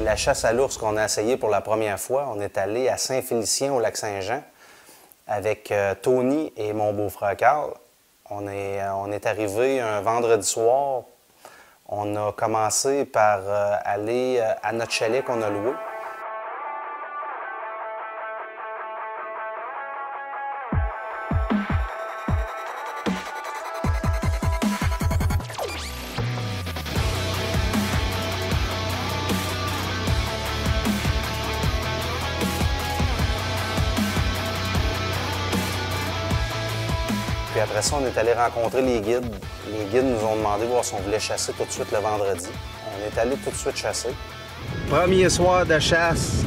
la chasse à l'ours qu'on a essayé pour la première fois. On est allé à Saint-Félicien, au Lac-Saint-Jean, avec Tony et mon beau-frère Carl. On est arrivé un vendredi soir. On a commencé par aller à notre chalet qu'on a loué. Puis après ça, on est allé rencontrer les guides. Les guides nous ont demandé de voir si on voulait chasser tout de suite le vendredi. On est allé tout de suite chasser. Premier soir de chasse,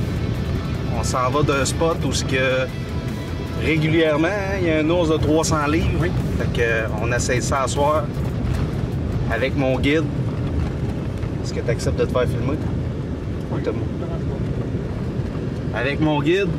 on s'en va d'un spot où régulièrement, il y a un ours de 300 livres. Oui. Fait qu'on essaye ça à soir avec mon guide. Est-ce que tu acceptes de te faire filmer? Oui. Avec mon guide.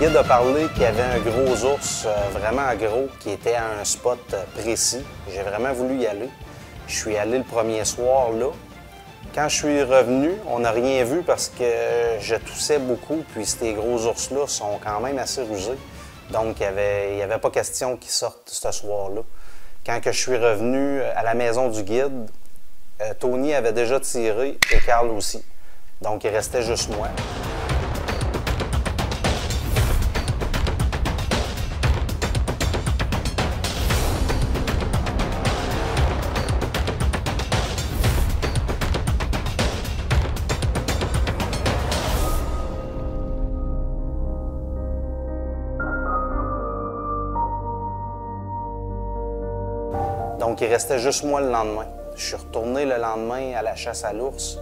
Le guide a parlé qu'il y avait un gros ours, vraiment gros, qui était à un spot précis. J'ai vraiment voulu y aller. Je suis allé le premier soir là. Quand je suis revenu, on n'a rien vu parce que je toussais beaucoup, puis ces gros ours-là sont quand même assez rusés. Donc, il n'y avait pas question qu'ils sortent ce soir-là. Quand que je suis revenu à la maison du guide, Tony avait déjà tiré et Carl aussi. Donc, il restait juste moi. Donc, il restait juste moi le lendemain. Je suis retourné le lendemain à la chasse à l'ours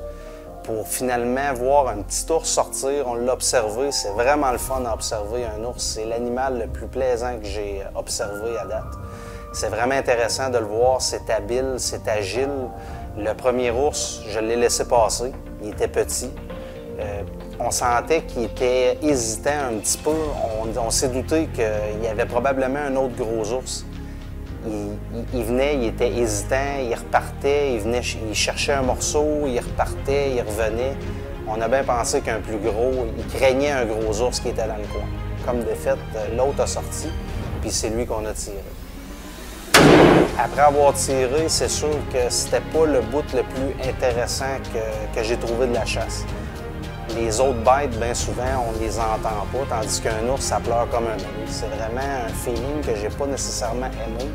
pour finalement voir un petit ours sortir. On l'a observé. C'est vraiment le fun à observer un ours. C'est l'animal le plus plaisant que j'ai observé à date. C'est vraiment intéressant de le voir. C'est habile, c'est agile. Le premier ours, je l'ai laissé passer. Il était petit. On sentait qu'il était hésitant un petit peu. On s'est douté qu'il y avait probablement un autre gros ours. Il venait, il était hésitant, il repartait, il cherchait un morceau, il repartait, il revenait. On a bien pensé qu'un plus gros, il craignait un gros ours qui était dans le coin. Comme de fait, l'autre a sorti, puis c'est lui qu'on a tiré. Après avoir tiré, c'est sûr que c'était pas le bout le plus intéressant que j'ai trouvé de la chasse. Les autres bêtes, bien souvent, on les entend pas, tandis qu'un ours, ça pleure comme un bébé. C'est vraiment un feeling que j'ai pas nécessairement aimé,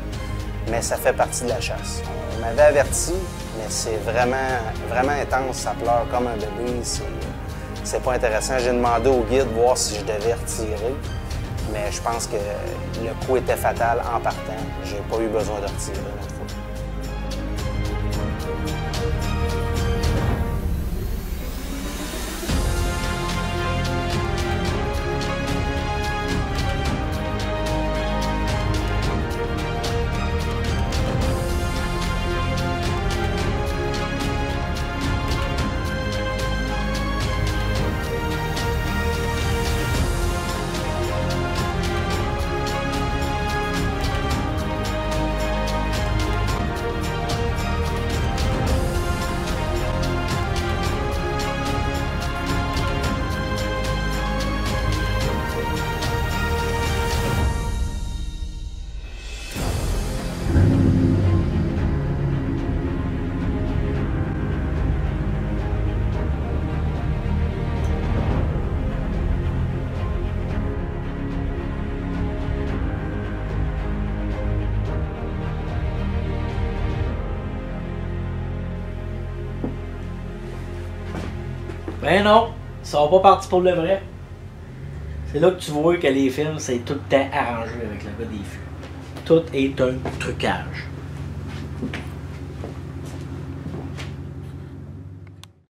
mais ça fait partie de la chasse. On m'avait averti, mais c'est vraiment intense, ça pleure comme un bébé. C'est pas intéressant. J'ai demandé au guide de voir si je devais retirer, mais je pense que le coup était fatal en partant. J'ai pas eu besoin de retirer une autre fois. Ben non, ça va pas parti pour le vrai. C'est là que tu vois que les films, c'est tout le temps arrangé avec le gars des films. Tout est un trucage.